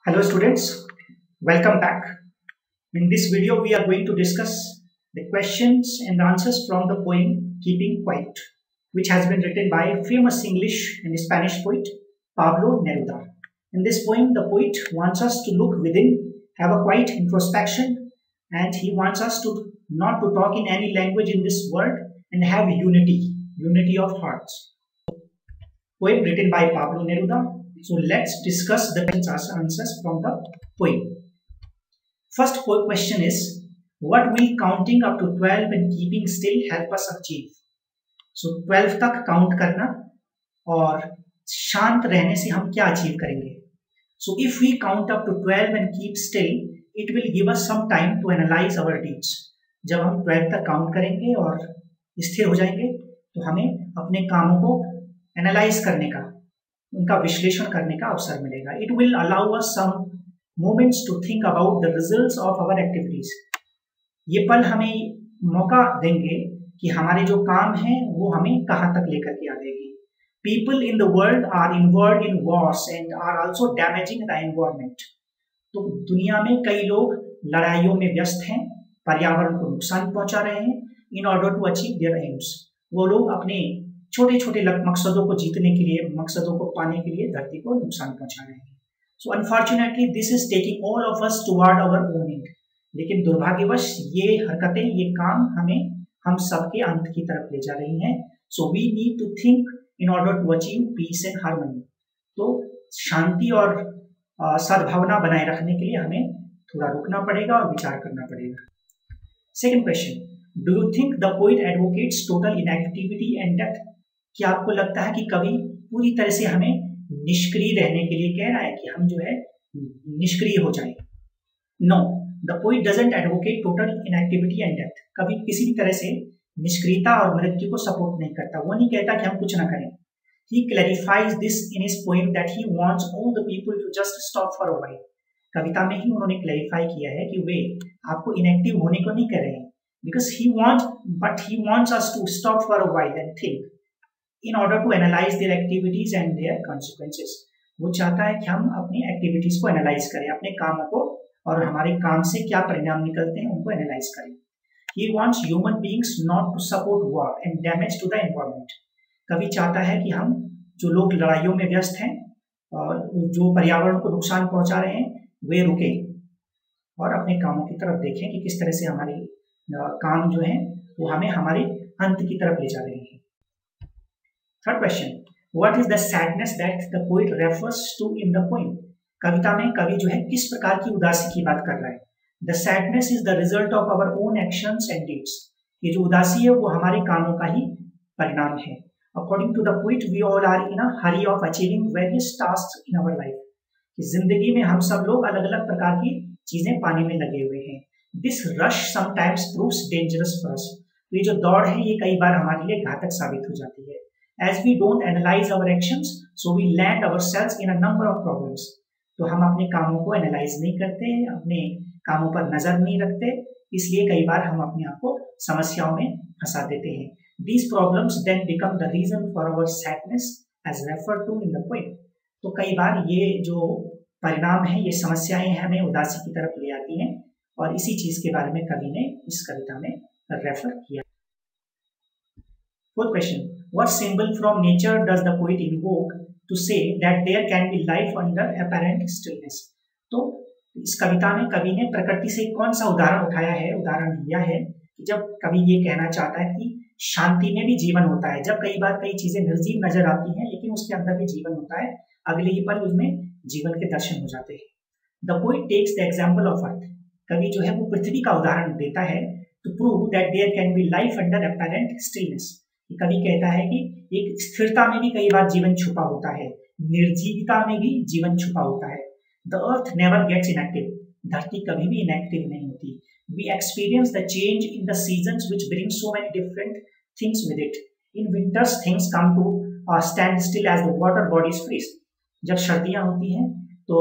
Hello students, welcome back. In this video we are going to discuss the questions and answers from the poem Keeping Quiet, which has been written by a famous English and Spanish poet Pablo Neruda. In this poem the poet wants us to look within, have a quiet introspection, and he wants us to not to talk in any language in this world and have unity of hearts. Poem written by Pablo Neruda. So let's discuss the answers from the poem. First question is, what will counting up to 12 and keeping still help us achieve? So 12 तक count करना और शांत रहने से हम क्या achieve करेंगे? So if we count up to 12 and keep still, it will give us some time to analyze our deeds. जब हम 12 तक काउंट करेंगे और स्थिर हो जाएंगे तो हमें अपने कामों को एनालाइज करने का, उनका विश्लेषण करने का अवसर मिलेगा. It will allow us some moments to think about the results of our activities. ये पल हमें मौका देंगे कि हमारे जो काम हैं वो हमें कहाँ तक लेकर के आ देगी. People in the world are involved in wars and are also damaging the environment. तो दुनिया में कई लोग लड़ाइयों में व्यस्त हैं, पर्यावरण को नुकसान पहुंचा रहे हैं in order to achieve their aims. वो लोग अपने छोटे छोटे मकसदों को जीतने के लिए, मकसदों को पाने के लिए धरती को नुकसान पहुंचा रहे हैं. So unfortunately this is taking all of us toward our own end. लेकिन दुर्भाग्यवश ये हरकतें, ये काम हम सबके अंत की तरफ ले जा रही हैं. So we need to think in order to achieve peace and harmony. तो शांति और सद्भावना बनाए रखने के लिए हमें थोड़ा रुकना पड़ेगा और विचार करना पड़ेगा. Second question, do you think the poet advocates total inactivity and death? क्या आपको लगता है कि कवि पूरी तरह से हमें निष्क्रिय रहने के लिए कह रहा है कि हम जो है निष्क्रिय हो जाएं? No, the poet doesn't advocate total inactivity and death. कवि किसी भी तरह से निष्क्रियता और मृत्यु को सपोर्ट नहीं करता. वो नहीं कहता कि हम कुछ ना करें. He clarifies this in his poem that he wants all the people to just stop for a while. कविता में ही उन्होंने क्लैरिफाई किया है कि वे आपको इनएक्टिव होने को नहीं कह रहे हैं, because he wants us to stop for a while and think in order to analyze their activities and their consequences. वो चाहता है कि हम अपनी एक्टिविटीज को एनालाइज करें, अपने कामों को और हमारे काम से क्या परिणाम निकलते हैं उनको एनालाइज करें. He wants human beings not to support war and damage to the environment. कवि चाहता है कि हम जो लोग लड़ाइयों में व्यस्त हैं और जो पर्यावरण को नुकसान पहुंचा रहे हैं वे रुकें और अपने कामों की तरफ देखें कि किस तरह से हमारे काम जो है वो हमें हमारे अंत की तरफ ले जा रहे हैं. Third question, what is the sadness that the poet refers to in the poem? कविता में कवि जो है किस प्रकार की उदासी की बात कर रहा है? The sadness is the result of our own actions and deeds. ये जो उदासी है वो हमारे कामों का ही परिणाम है. According to the poet, we all are in a hurry of achieving various tasks in our life. जिंदगी में हम सब लोग अलग अलग प्रकार की चीजें पाने में लगे हुए हैं. This rush sometimes proves dangerous for us. ये जो दौड़ है ये कई बार हमारे लिए घातक साबित हो जाती है. As we don't analyze our actions, so we land ourselves in a number of problems. तो हम अपने कामों को एनालाइज नहीं करते, अपने कामों पर नजर नहीं रखते, इसलिए कई बार हम अपने आप को समस्याओं में फंसा देते हैं. These problems then become the reason for our sadness as referred to in the poem. तो कई बार ये जो परिणाम है, ये समस्याएं हमें उदासी की तरफ ले आती हैं और इसी चीज के बारे में कवि ने इस कविता में रेफर किया. Fourth question, what symbol from nature does the poet invoke to say that there can be life under apparent stillness? तो इस कविता में कवि ने प्रकृति से कौन सा उदाहरण लिया है कि जब कवि ये कहना चाहता है कि शांति में भी जीवन होता है. जब कई बार कई चीजें निर्जीव नजर आती हैं लेकिन उसके अंदर भी जीवन होता है, अगले ही पल उसमें जीवन के दर्शन हो जाते हैं. The poet takes the example of earth. कवि जो है वो पृथ्वी का उदाहरण देता है to prove that there can be life under apparent stillness. कवि कहता है कि एक स्थिरता में भी कई बार जीवन छुपा होता है, निर्जीवता में भी जीवन छुपा होता है. The earth never gets inactive. धरती कभी भी इनएक्टिव नहीं होती. We experience the change in the seasons which brings so many different things with it. In winters things come to stand still as the water bodies freeze. जब सर्दियां होती हैं तो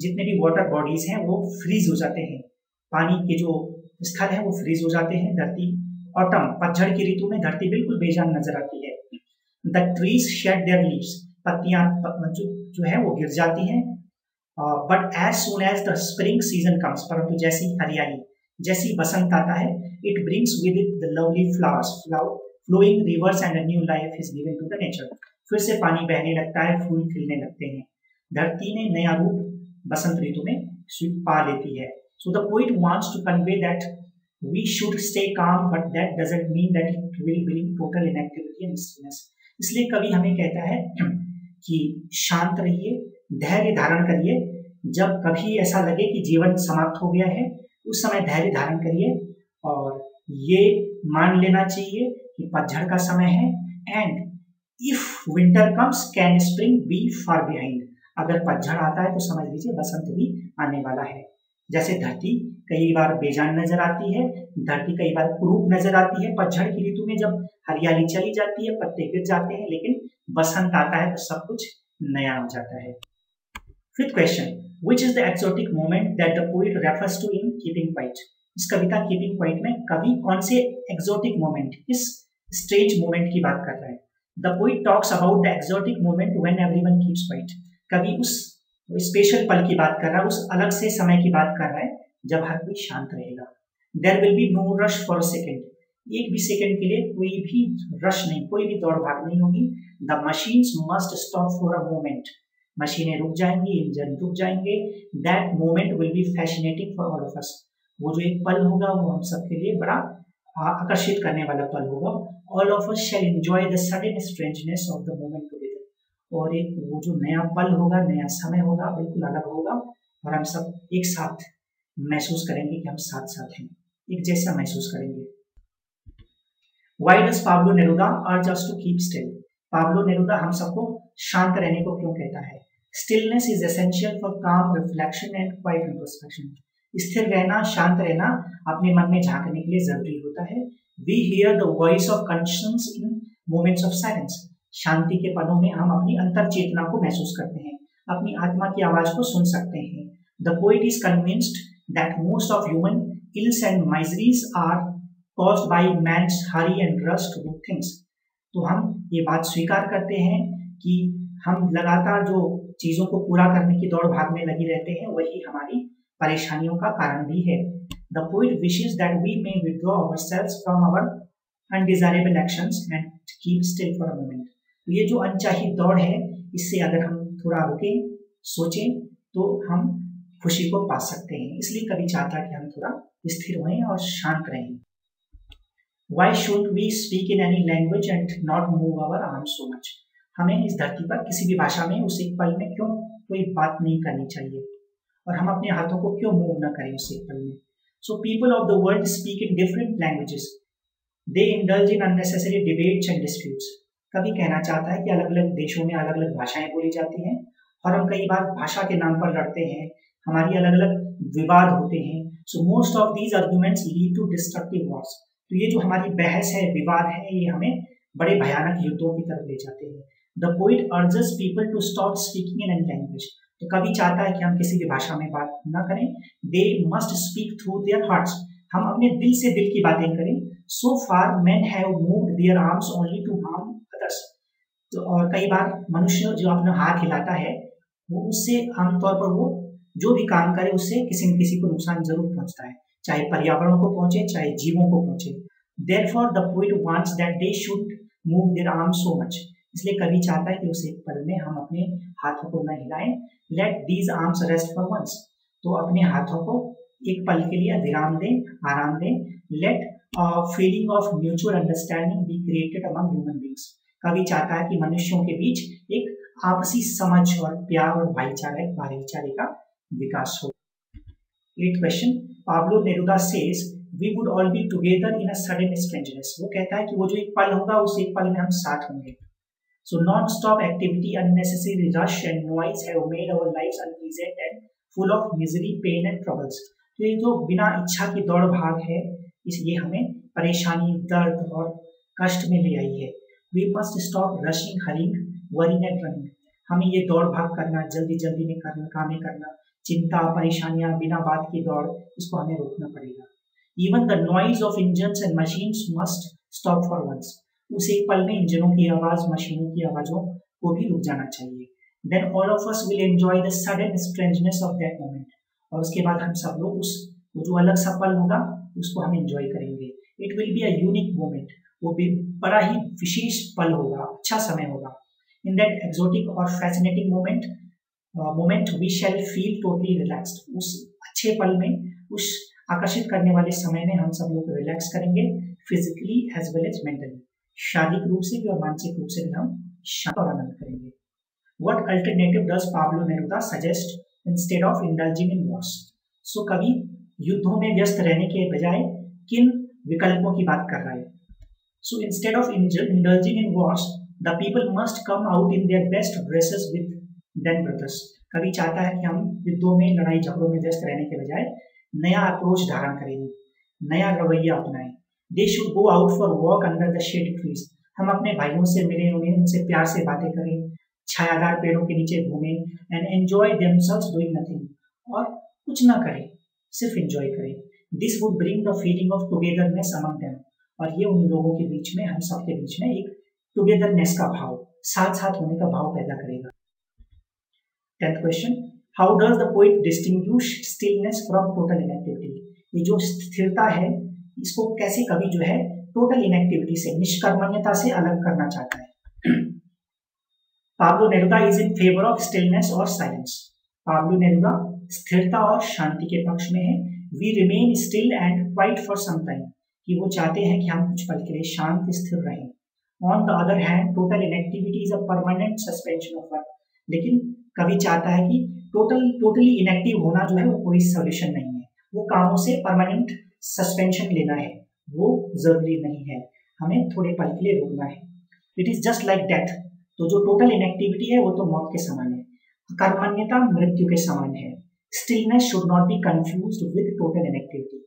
जितने भी वाटर बॉडीज हैं वो फ्रीज हो जाते हैं, पानी के जो स्थल है वो फ्रीज हो जाते हैं. धरती ऑटम, पतझड़ की ऋतु में धरती बिल्कुल बेजान नजर आती है. The trees shed their leaves. पत्तियां जो है वो गिर जाती हैं but as soon as the spring season comes, परंतु जैसी हरियाली, जैसी बसंत आता है, it brings with it the lovely flowers, flowing rivers and a new life is given to the nature. फिर से पानी बहने लगता है, फूल खिलने लगते हैं, धरती ने नया रूप बसंत ऋतु में पा लेती है। So the poet wants to convey that we should stay calm, but that doesn't mean that it will bring total inactivity and stillness. इसलिए कवि हमें कहता है कि शांत रहिए, धैर्य धारण करिए। जब कभी ऐसा लगे कि जीवन समाप्त हो गया है, उस समय धैर्य धारण करिए और ये मान लेना चाहिए कि पतझड़ का समय है। And if winter comes can spring be far behind. अगर पतझड़ आता है तो समझ लीजिए बसंत भी आने वाला है। जैसे धरती कई बार बेजान नजर आती है, धरती कई बार कुरूप नजर आती है पतझड़ की ऋतु में, जब हरियाली चली जाती है, पत्ते गिर जाते हैं, लेकिन बसंत आता है तो सब कुछ नया हो जाता है। Fifth question, which is the exotic moment that the poet refers to in keeping quiet. इस कविता कीपिंग क्वाइट में कवि कौन से एक्सोटिक मोमेंट, किस स्ट्रेंज मोमेंट की बात कर रहा है। The poet talks about the exotic moment when everyone keeps quiet. कवि उस स्पेशल पल की बात कर रहा है, उस अलग से समय की बात कर रहा है जब हर कोई शांत रहेगा। There will be no rush for a second. एक भी सेकंड के लिए कोई भी रश नहीं, कोई भी दौड़ भाग नहीं होगी। The machines must stop for a moment. मशीनें रुक जाएंगी, इंजन रुक जाएंगे। That moment will be fascinating for all of अस। वो जो एक पल होगा वो हम सबके लिए बड़ा आकर्षित करने वाला पल होगा। All of us shall enjoy the sudden strangeness of the moment together. और एक वो जो नया पल होगा, नया समय होगा, बिल्कुल अलग होगा और हम सब एक साथ महसूस करेंगे कि हम साथ साथ हैं, एक जैसा महसूस करेंगे। Why does Pablo Neruda urge us to keep still? Pablo Neruda हम सबको शांत रहने को क्यों कहता है? Stillness is essential for calm reflection and quiet introspection. स्थिर रहना, शांत रहना अपने मन में झांकने के लिए जरूरी होता है। We hear the voice of conscience in moments of silence. शांति के पलों में हम अपनी अंतर चेतना को महसूस करते हैं, अपनी आत्मा की आवाज को सुन सकते हैं। The poet is convinced that most of human ills and miseries are caused by man's hurry and rush to do things. तो हम ये बात स्वीकार करते हैं कि हम लगातार जो चीजों को पूरा करने की दौड़ भाग में लगी रहते हैं, वही हमारी परेशानियों का कारण भी है। The poet wishes that we may withdraw ourselves from our undesirable actions and keep still for a moment. तो ये जो अनचाही दौड़ है, इससे अगर हम थोड़ा रुकें, सोचें, तो हम खुशी को पा सकते हैं। इसलिए कवि चाहता है कि हम थोड़ा स्थिर हों और शांत रहें। Why should we speak in any language and not move our arms so much? हमें इस धरती पर किसी भी भाषा में उस एक पल में क्यों कोई बात नहीं करनी चाहिए और हम अपने हाथों को क्यों मूव न करें उस एक पल में। So people of the world speak in different languages. They indulge in unnecessary debates and disputes. कभी कहना चाहता है कि अलग अलग देशों में अलग अलग भाषाएं बोली जाती हैं और हम कई बार भाषा के नाम पर लड़ते हैं, हमारी अलग अलग विवाद होते हैं। So most of these arguments lead to destructive wars. तो ये जो हमारी बहस है, विवाद है, ये हमें बड़े भयानक युद्धों की तरफ ले जाते हैं। The poet urges people to stop speaking in any language. तो कवि चाहता है कि हम किसी भी भाषा में बात ना करें। They must speak through their hearts. हम अपने दिल से दिल की बातें करें। So far men have moved their arms only to harm others. तो और कई बार मनुष्य जो अपना हाथ हिलाता है, वो उससे आमतौर पर वो जो भी काम करे उससे किसी न किसी को नुकसान जरूर पहुंचता है, चाहे पर्यावरण को पहुंचे, चाहे जीवों को पहुंचे। Therefore the poet wants that they should move their arms so much. इसलिए कवि चाहता है कि उस एक पल में हम अपने हाथों को न हिलाएं। Let these arms rest for once. तो अपने हाथों को एक पल के लिए विराम दें, आराम दें। Let a feeling of mutual understanding be created among human beings. कवि चाहता है कि मनुष्यों के बीच एक आपसी समझ और प्यार और भाईचारे का विकास हो। 8th question, Pablo Neruda says we would all be together in a sudden strangeness. वो कहता है कि वो जो एक पल होगा, उस एक पल में हम साथ होंगे। So non-stop activity, unnecessary rush and noise have made our lives unpleasant and full of misery, pain and troubles. तो ये जो बिना इच्छा की दौड़ भाग है, इसलिए हमें परेशानी, दर्द और कष्ट में ले आई है। We must stop rushing, hurrying, worrying and running. हमें ये दौड़ भाग करना, जल्दी जल्दी में करना, कामें करना, चिंता, परेशानियां, बिना बात की दौड़, इसको हमें रोकना पड़ेगा। Even the noise of engines and machines must stop for once. उस एक पल में इंजनों की आवाज, मशीनों की आवाजों को भी रुक जाना चाहिए। then all of us will enjoy the sudden strangeness of that moment. और उसके बाद हम सब लोग उस वो जो अलग सा पल होगा उसको हम एंजॉय करेंगे. It will be a unique moment. वो भी बड़ा ही विशेष पल होगा, अच्छा समय होगा. इन दैट एक्सोटिक और fascinating moment we shall feel totally relaxed. उस अच्छे पल में, उस आकर्षित करने वाले समय में हम सब लोग रिलैक्स करेंगे, physically as well as mentally. शारीरिक रूप से भी और मानसिक रूप से भी हम शांत और आनंद करेंगे. What alternative does Pablo Neruda suggest instead of indulging in wars? So कवि युद्धों में व्यस्त रहने के बजाय किन विकल्पों की बात कर रहा है? So instead of indulging in wars, the people must come out in their best dresses with their brothers. कवि चाहता है कि हम युद्धों में, लड़ाई झगड़ों में व्यस्त रहने के बजाय नया अप्रोच धारण करें, नया रवैया अपनाएं. They should go out for walk under the shady trees. हम अपने भाइयों से मिलें, उनसे प्यार से बातें करें, छायादार पेड़ों के नीचे घूमें, and enjoy themselves doing nothing. और कुछ ना करें, सिर्फ एंजॉय करें. This would bring the feeling of togetherness among them. और ये उन लोगों के बीच में, हम सबके बीच में एक टुगेदरनेस का भाव, साथ साथ होने का भाव पैदा करेगा. 10th question, how does the poet distinguish stillness from total inactivity. ये जो स्थिरता है, इसको कैसे कवि जो है टोटल इनएक्टिविटी से, निष्कर्मण्यता से अलग करना चाहता है. Pablo Neruda is in favor of stillness or silence. Pablo Neruda स्थिरता और शांति के पक्ष में है. We remain still and quiet for some time. कि वो चाहते हैं कि हम कुछ पल के लिए शांत स्थिर रहें. On the other hand, total inactivity is a permanent suspension of work. लेकिन कवि चाहता है कि टोटली इनएक्टिव होना जो है वो कोई सोल्यूशन नहीं है. वो कामों से परमानेंट सस्पेंशन लेना है, वो जरूरी नहीं है. हमें थोड़े पल के लिए रुकना है. It is just like death. तो जो टोटल इनएक्टिविटी है वो तो मौत के समान है. कर्मण्यता मृत्यु के समान है. Stillness should not B confused with total inactivity.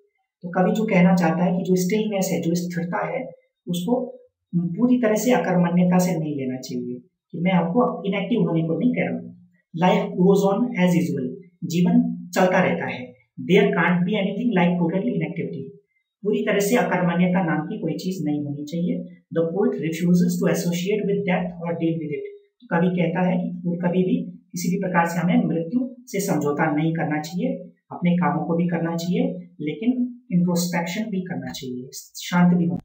तो कवि जो कहना चाहता है कि जो स्टिलनेस है, जो स्थिरता है, उसको पूरी तरह से अकर्मण्यता से नहीं लेना चाहिए. कि मैं आपको इनएक्टिव होने को नहीं कह रहा हूँ. Life goes on as usual. जीवन चलता रहता है. There can't be anything like total inactivity. पूरी तरह से अकर्मण्यता नाम की कोई चीज नहीं होनी चाहिए. The poet refuses to associate with death और डील विद इट. कवि कहता है कि कभी भी किसी भी प्रकार से हमें मृत्यु से समझौता नहीं करना चाहिए. अपने कामों को भी करना चाहिए, लेकिन इंट्रोस्पेक्शन भी करना चाहिए, शांत भी होना.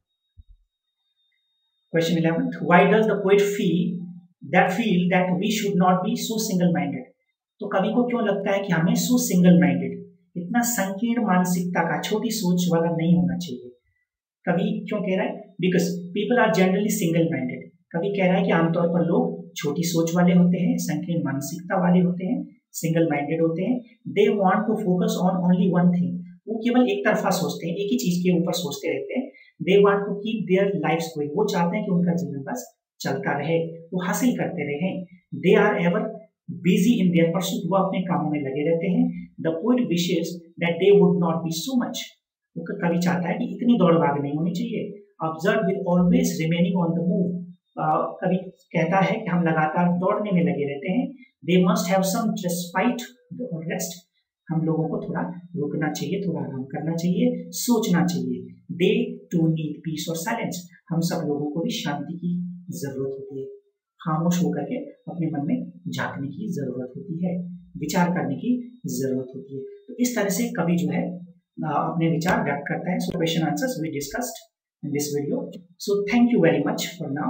Question 11, why does the poet feel that we should not be so single minded. तो कवि को क्यों लगता है कि हमें सो सिंगल माइंडेड, इतना संकीर्ण मानसिकता का, छोटी सोच वाला नहीं होना चाहिए. कवि क्यों कह रहा है? Because people are generally single minded. कवि कह रहा है कि आमतौर पर लोग छोटी सोच वाले होते हैं, संकीर्ण मानसिकता वाले होते हैं, सिंगल माइंडेड होते हैं. They want to focus on only one thing. वो केवल एक तरफा सोचते हैं, एक ही चीज के ऊपर सोचते रहते हैं. They want to keep their lives going. वो चाहते हैं कि उनका जीवन बस चलता रहे, वो हासिल करते रहे. They are ever busy in their pursuit. वो अपने कामों में लगे रहते हैं. The poet wishes that they would not be so much. कवि चाहता है कि इतनी दौड़ भाग नहीं होनी चाहिए. Observe with always remaining on the move. कवि कहता है कि हम लगातार दौड़ने में लगे रहते हैं. They must have some respite और रेस्ट. हम लोगों को थोड़ा रुकना चाहिए, थोड़ा आराम करना चाहिए, सोचना चाहिए. दे टू नीड पीस और साइलेंस. हम सब लोगों को भी शांति की जरूरत होती है. खामोश होकर के अपने मन में झांकने की जरूरत होती है, विचार करने की जरूरत होती है. तो इस तरह से कवि जो है अपने विचार व्यक्त करता है. So question answers we discussed in this video. So thank you very much for now.